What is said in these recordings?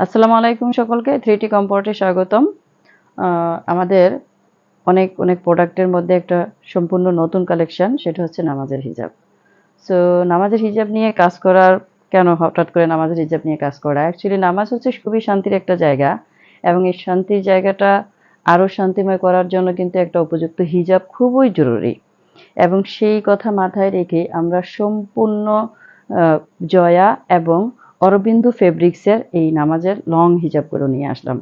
আসসালামু আলাইকুম সকলকে। 3T কমফোর্টে স্বাগতম। আমাদের অনেক অনেক প্রোডাক্টের মধ্যে একটা সম্পূর্ণ নতুন কালেকশন, সেটা হচ্ছে নামাজের হিজাব। সো নামাজের হিজাব নিয়ে কাজ করার কেন হঠাৎ করে নামাজের হিজাব নিয়ে কাজ করা? অ্যাকচুয়ালি নামাজ হচ্ছে খুবই শান্তির একটা জায়গা, এবং এই শান্তির জায়গাটা আরও শান্তিময় করার জন্য কিন্তু একটা উপযুক্ত হিজাব খুবই জরুরি। এবং সেই কথা মাথায় রেখে আমরা সম্পূর্ণ জয়া এবং অরবিন্দু ফেব্রিক্সের এই নামাজের লং হিজাবগুলো নিয়ে আসলাম।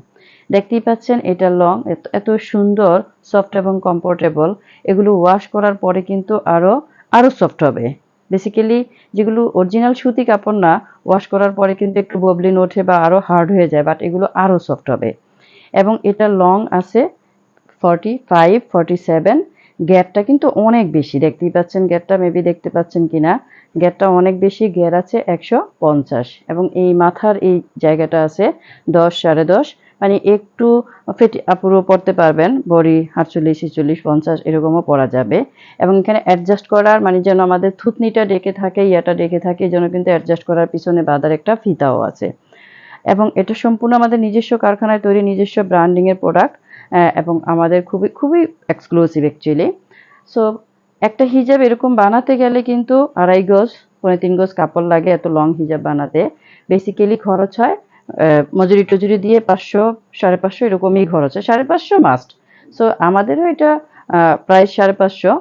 দেখতেই পাচ্ছেন এটা লং, এত সুন্দর, সফট এবং কমফোর্টেবল। এগুলো ওয়াশ করার পরে কিন্তু আরও সফট হবে। বেসিক্যালি যেগুলো অরিজিনাল সুতি কাপড় না, ওয়াশ করার পরে কিন্তু একটু ববলিন ওঠে বা আরও হার্ড হয়ে যায়, বাট এগুলো আরও সফট হবে। এবং এটা লং আছে 45, 47। গ্যাপটা কিন্তু অনেক বেশি, দেখতেই পাচ্ছেন গ্যাপটা, মেবি দেখতে পাচ্ছেন কিনা। গ্যাপটা অনেক বেশি, গ্যার আছে 150, এবং এই মাথার এই জায়গাটা আছে 10, 10.5। মানে একটু ফেটে আপুরও পড়তে পারবেন, বডি 48, 46, 50 এরকমও পরা যাবে। এবং এখানে অ্যাডজাস্ট করার মানে যেন আমাদের থুতনিটা ডেকে থাকে, ইয়াটা ডেকে থাকে, এই জন্য কিন্তু অ্যাডজাস্ট করার পিছনে বাঁধার একটা ফিতাও আছে। এবং এটা সম্পূর্ণ আমাদের নিজস্ব কারখানায় তৈরি, নিজস্ব ব্র্যান্ডিংয়ের প্রোডাক্ট, এবং আমাদের খুবই খুবই এক্সক্লুসিভ অ্যাকচুয়ালি। সো একটা হিজাব এরকম বানাতে গেলে কিন্তু 2.5 গজ, 3.25 গজ কাপড় লাগে এত লং হিজাব বানাতে। বেসিক্যালি খরচ হয় মজুরি টজুরি দিয়ে 500, 550 এরকমই খরচ হয়, 550 মাস্ট। সো আমাদেরও এটা প্রায় 550,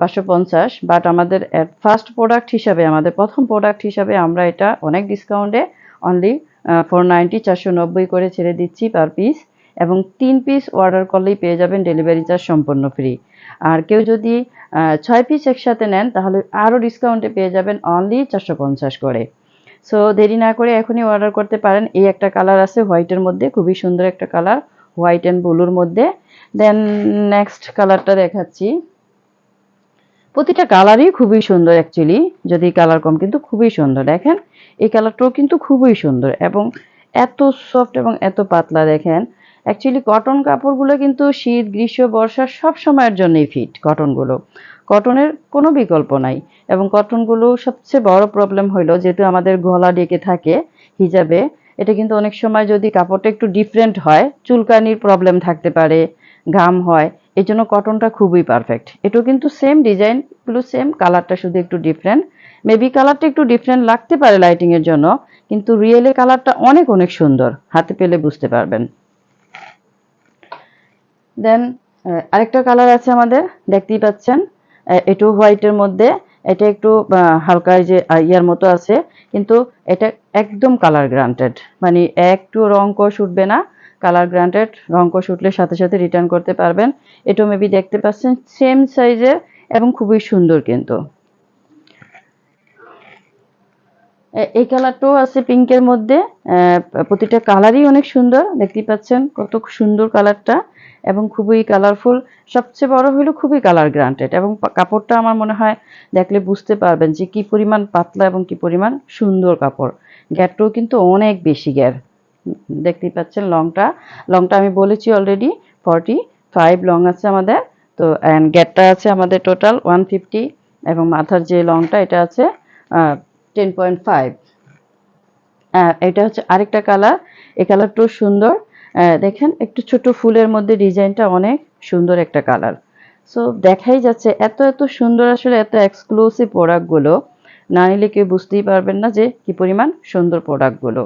550। বাট আমাদের ফার্স্ট প্রোডাক্ট হিসাবে, আমাদের প্রথম প্রোডাক্ট হিসাবে আমরা এটা অনেক ডিসকাউন্টে অনলি 490, 490 করে ছেড়ে দিচ্ছি পার পিস। এবং 3 পিস অর্ডার করলেই পেয়ে যাবেন ডেলিভারি চার্জ সম্পূর্ণ ফ্রি। আর কেউ যদি 6 পিস একসাথে নেন তাহলে আরও ডিসকাউন্টে পেয়ে যাবেন অনলি 450 করে। সো দেরি না করে এখনই অর্ডার করতে পারেন। এই একটা কালার আছে হোয়াইটের মধ্যে, খুবই সুন্দর একটা কালার, হোয়াইট অ্যান্ড ব্লুর মধ্যে। দেন নেক্সট কালারটা দেখাচ্ছি। প্রতিটা কালারই খুবই সুন্দর অ্যাকচুয়ালি, যদি কালার কম কিন্তু খুবই সুন্দর। দেখেন এই কালারটাও কিন্তু খুবই সুন্দর, এবং এত সফট এবং এত পাতলা। দেখেন অ্যাকচুয়ালি কটন কাপড়গুলো কিন্তু শীত, গ্রীষ্ম, বর্ষা সব সময়ের জন্যই ফিট। কটনের কোনো বিকল্প নাই। এবং কটনগুলো সবচেয়ে বড় প্রবলেম হইলো, যেহেতু আমাদের গলা ডেকে থাকে হিজাবে, এটা কিন্তু অনেক সময় যদি কাপড়টা একটু ডিফারেন্ট হয়, চুলকানির প্রবলেম থাকতে পারে, ঘাম হয়। এই জন্য কটনটা খুবই পারফেক্ট। এটাও কিন্তু সেম ডিজাইনগুলো সেম, কালারটা শুধু একটু ডিফারেন্ট। মেবি কালারটা একটু ডিফারেন্ট লাগতে পারে লাইটিংয়ের জন্য, কিন্তু রিয়েলে কালারটা অনেক অনেক সুন্দর, হাতে পেলে বুঝতে পারবেন। দেন আরেকটা কালার আছে আমাদের, দেখতেই পাচ্ছেন, এটাও হোয়াইটের মধ্যে। এটা একটু হালকা যে ইয়ার মতো আছে, কিন্তু এটা একদম কালার গ্রান্টেড, মানে একটু রং কোষ উঠবে না। কালার গ্রান্টেড, রং কোষ উঠলে সাথে সাথে রিটার্ন করতে পারবেন। এটাও মেবি দেখতে পাচ্ছেন সেম সাইজের এবং খুবই সুন্দর কিন্তু। এই কালারটাও আছে পিঙ্কের মধ্যে। প্রতিটা কালারই অনেক সুন্দর, দেখতেই পাচ্ছেন কত সুন্দর কালারটা, এবং খুবই কালারফুল। সবচেয়ে বড় হলো খুবই কালার গ্রান্টেড, এবং কাপড়টা আমার মনে হয় দেখলে বুঝতে পারবেন যে কি পরিমাণ পাতলা এবং কি পরিমাণ সুন্দর কাপড়। গ্যারটাও কিন্তু অনেক বেশি গ্যার, দেখতেই পাচ্ছেন। লংটা আমি বলেছি অলরেডি 45 লং আছে আমাদের। তো অ্যান্ড গ্যারটা আছে আমাদের টোটাল 150, এবং মাথার যে লংটা এটা আছে 10.5। এটা হচ্ছে আরেকটা কালার। এই কালারটাও সুন্দর। দেখেন একটু ছোট ফুলের মধ্যে ডিজাইনটা অনেক সুন্দর একটা কালার। সো দেখাই যাচ্ছে এত এত সুন্দর, আসলে এত এক্সক্লুসিভ প্রোডাক্টগুলো না নিলে কেউ বুঝতেই পারবেন না যে কি পরিমাণ সুন্দর প্রোডাক্টগুলো।